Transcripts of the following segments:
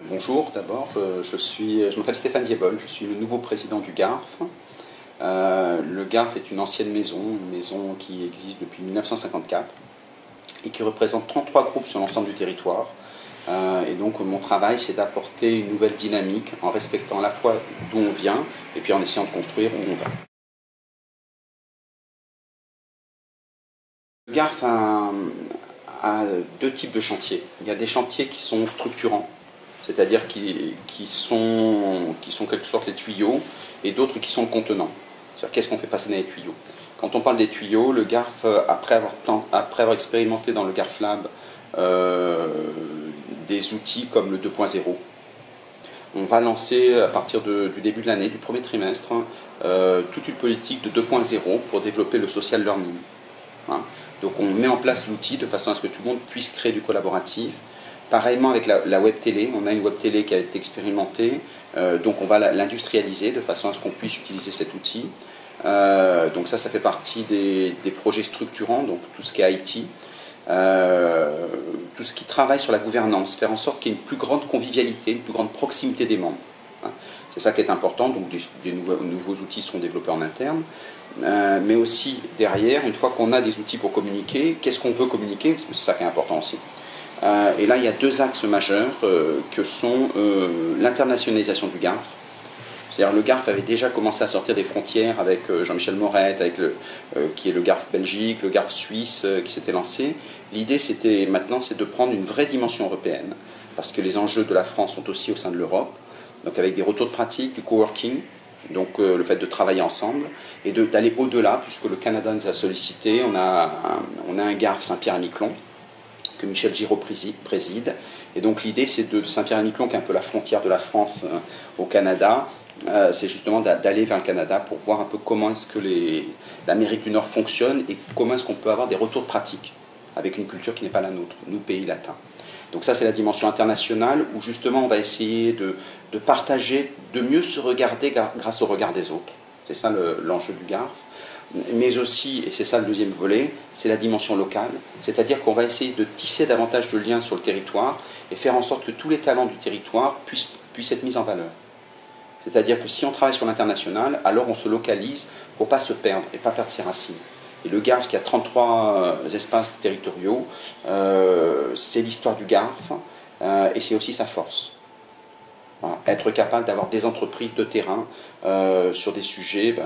Bonjour, d'abord, je m'appelle Stéphane Diebol, je suis le nouveau président du GARF. Le GARF est une ancienne maison, une maison qui existe depuis 1954 et qui représente 33 groupes sur l'ensemble du territoire. Et donc mon travail, c'est d'apporter une nouvelle dynamique en respectant à la fois d'où on vient et puis en essayant de construire où on va. Le GARF a deux types de chantiers. Il y a des chantiers qui sont structurants, c'est-à-dire qui sont en quelque sorte les tuyaux, et d'autres qui sont le contenant. C'est-à-dire qu'est-ce qu'on fait passer dans les tuyaux. Quand on parle des tuyaux, le GARF, après avoir expérimenté dans le GARF Lab des outils comme le 2.0, on va lancer à partir du début de l'année, du premier trimestre, toute une politique de 2.0 pour développer le social learning. Voilà. Donc on met en place l'outil de façon à ce que tout le monde puisse créer du collaboratif. Pareillement avec la web télé, on a une web télé qui a été expérimentée, donc on va l'industrialiser de façon à ce qu'on puisse utiliser cet outil. Donc ça fait partie des projets structurants, donc tout ce qui est IT, tout ce qui travaille sur la gouvernance, faire en sorte qu'il y ait une plus grande convivialité, une plus grande proximité des membres. C'est ça qui est important, donc des nouveaux outils sont développés en interne. Mais aussi derrière, une fois qu'on a des outils pour communiquer, qu'est-ce qu'on veut communiquer, parce que c'est ça qui est important aussi. Et là, il y a deux axes majeurs que sont l'internationalisation du GARF. C'est-à-dire le GARF avait déjà commencé à sortir des frontières avec Jean-Michel Morette, qui est le GARF Belgique, le GARF Suisse qui s'était lancé. L'idée maintenant, c'est de prendre une vraie dimension européenne, parce que les enjeux de la France sont aussi au sein de l'Europe, donc avec des retours de pratique, du coworking, donc le fait de travailler ensemble, et d'aller au-delà, puisque le Canada nous a sollicité. On a un GARF Saint-Pierre-et-Miquelon, que Michel Giraud préside. Et donc l'idée, c'est de Saint-Pierre-et-Miquelon, qui est un peu la frontière de la France au Canada, c'est justement d'aller vers le Canada pour voir un peu comment est-ce que l'Amérique du Nord fonctionne et comment est-ce qu'on peut avoir des retours de pratique avec une culture qui n'est pas la nôtre, nous pays latins. Donc ça, c'est la dimension internationale où justement on va essayer de partager, de mieux se regarder grâce au regard des autres. C'est ça l'enjeu du GARF. Mais aussi, et c'est ça le deuxième volet, c'est la dimension locale, c'est-à-dire qu'on va essayer de tisser davantage de liens sur le territoire et faire en sorte que tous les talents du territoire puissent être mis en valeur. C'est-à-dire que si on travaille sur l'international, alors on se localise pour ne pas se perdre et pas perdre ses racines. Et le GARF, qui a 33 espaces territoriaux, c'est l'histoire du GARF et c'est aussi sa force. Voilà. Être capable d'avoir des entreprises de terrain sur des sujets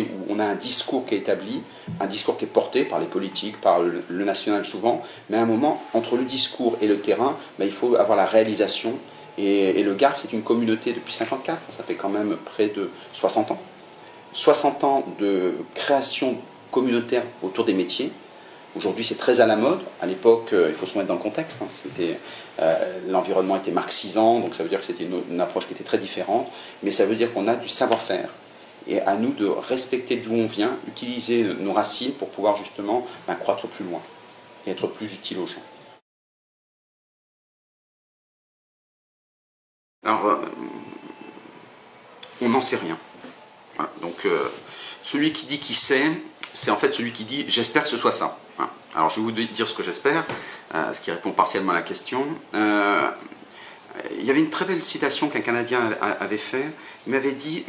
où on a un discours qui est établi, un discours qui est porté par les politiques, par le national souvent, mais à un moment, entre le discours et le terrain, il faut avoir la réalisation. Et le GARF, c'est une communauté depuis 1954, ça fait quand même près de 60 ans. 60 ans de création communautaire autour des métiers. Aujourd'hui, c'est très à la mode. À l'époque, il faut se mettre dans le contexte. L'environnement était marxisant, donc ça veut dire que c'était une approche qui était très différente. Mais ça veut dire qu'on a du savoir-faire. Et à nous de respecter d'où on vient, utiliser nos racines pour pouvoir justement croître plus loin et être plus utile aux gens. Alors, on n'en sait rien. Voilà. Donc, celui qui dit qu'il sait, c'est en fait celui qui dit « j'espère que ce soit ça ». Alors je vais vous dire ce que j'espère, ce qui répond partiellement à la question. Il y avait une très belle citation qu'un Canadien avait fait. Il m'avait dit,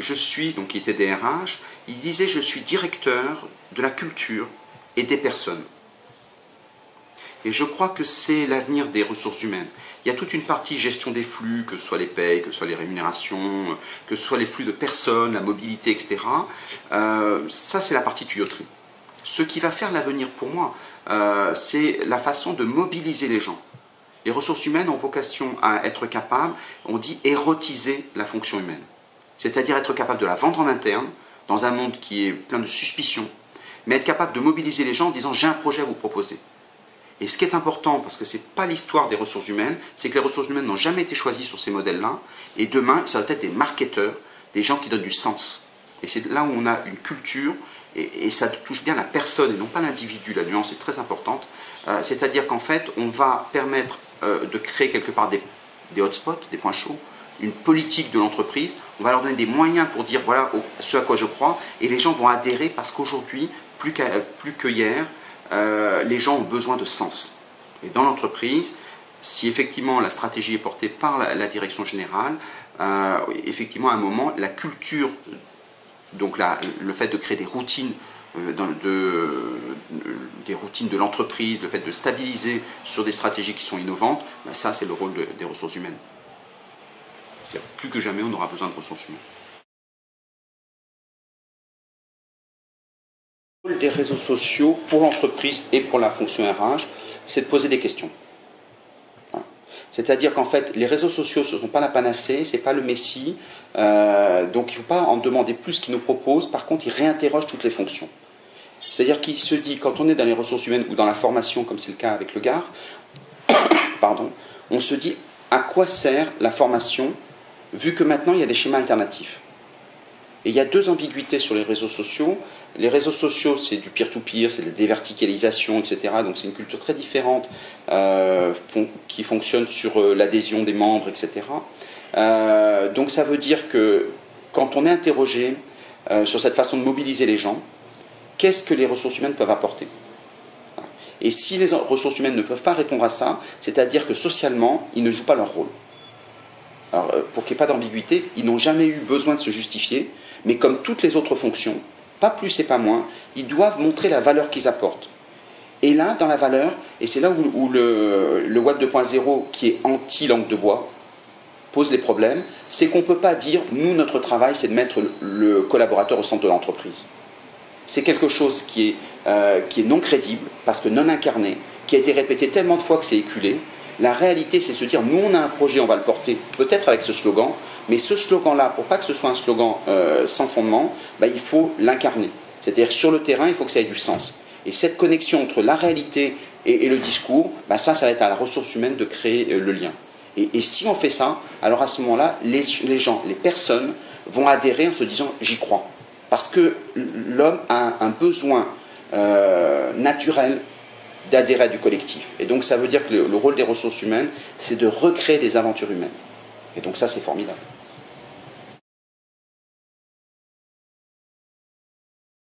donc qui était DRH, il disait « je suis directeur de la culture et des personnes ». Et je crois que c'est l'avenir des ressources humaines. Il y a toute une partie gestion des flux, que ce soit les payes, que ce soit les rémunérations, que ce soit les flux de personnes, la mobilité, etc. Ça, c'est la partie tuyauterie. Ce qui va faire l'avenir pour moi, c'est la façon de mobiliser les gens. Les ressources humaines ont vocation à être capables, on dit érotiser la fonction humaine. C'est-à-dire être capable de la vendre en interne, dans un monde qui est plein de suspicions, mais être capable de mobiliser les gens en disant « j'ai un projet à vous proposer ». Et ce qui est important, parce que ce n'est pas l'histoire des ressources humaines, c'est que les ressources humaines n'ont jamais été choisies sur ces modèles-là, et demain, ça va être des marketeurs, des gens qui donnent du sens. Et c'est là où on a une culture, et ça touche bien la personne et non pas l'individu, la nuance est très importante, c'est-à-dire qu'en fait, on va permettre de créer quelque part des hotspots, des points chauds, une politique de l'entreprise, on va leur donner des moyens pour dire voilà ce à quoi je crois, et les gens vont adhérer parce qu'aujourd'hui, plus qu'hier, les gens ont besoin de sens. Et dans l'entreprise, si effectivement la stratégie est portée par la direction générale, effectivement à un moment, la culture, donc le fait de créer des routines, des routines de l'entreprise, le fait de stabiliser sur des stratégies qui sont innovantes, ben ça c'est le rôle des ressources humaines. Plus que jamais on aura besoin de ressources humaines. Le rôle des réseaux sociaux pour l'entreprise et pour la fonction RH, c'est de poser des questions. C'est-à-dire qu'en fait, les réseaux sociaux, ce ne sont pas la panacée, ce n'est pas le messie, donc il ne faut pas en demander plus qu'ils nous proposent. Par contre, ils réinterrogent toutes les fonctions. C'est-à-dire qu'il se dit, quand on est dans les ressources humaines ou dans la formation, comme c'est le cas avec le GARF, pardon, on se dit à quoi sert la formation, vu que maintenant il y a des schémas alternatifs. Et il y a deux ambiguïtés sur les réseaux sociaux. Les réseaux sociaux, c'est du peer-to-peer, c'est de la déverticalisation, etc. Donc c'est une culture très différente qui fonctionne sur l'adhésion des membres, etc. Donc ça veut dire que quand on est interrogé sur cette façon de mobiliser les gens, qu'est-ce que les ressources humaines peuvent apporter? Et si les ressources humaines ne peuvent pas répondre à ça, c'est-à-dire que socialement, ils ne jouent pas leur rôle. Alors, pour qu'il n'y ait pas d'ambiguïté, ils n'ont jamais eu besoin de se justifier, mais comme toutes les autres fonctions, pas plus et pas moins, ils doivent montrer la valeur qu'ils apportent. Et là, dans la valeur, et c'est là où le Web 2.0, qui est anti-langue de bois, pose les problèmes, c'est qu'on ne peut pas dire, nous, notre travail, c'est de mettre le collaborateur au centre de l'entreprise. C'est quelque chose qui est non crédible, parce que non incarné, qui a été répété tellement de fois que c'est éculé. La réalité, c'est de se dire, nous, on a un projet, on va le porter, peut-être avec ce slogan, mais ce slogan-là, pour pas que ce soit un slogan sans fondement, bah, il faut l'incarner. C'est-à-dire que sur le terrain, il faut que ça ait du sens. Et cette connexion entre la réalité et le discours, bah, ça va être à la ressource humaine de créer le lien. Et si on fait ça, alors à ce moment-là, les gens, les personnes vont adhérer en se disant, j'y crois. Parce que l'homme a un besoin naturel d'adhérer à du collectif. Et donc ça veut dire que le rôle des ressources humaines, c'est de recréer des aventures humaines. Et donc ça, c'est formidable.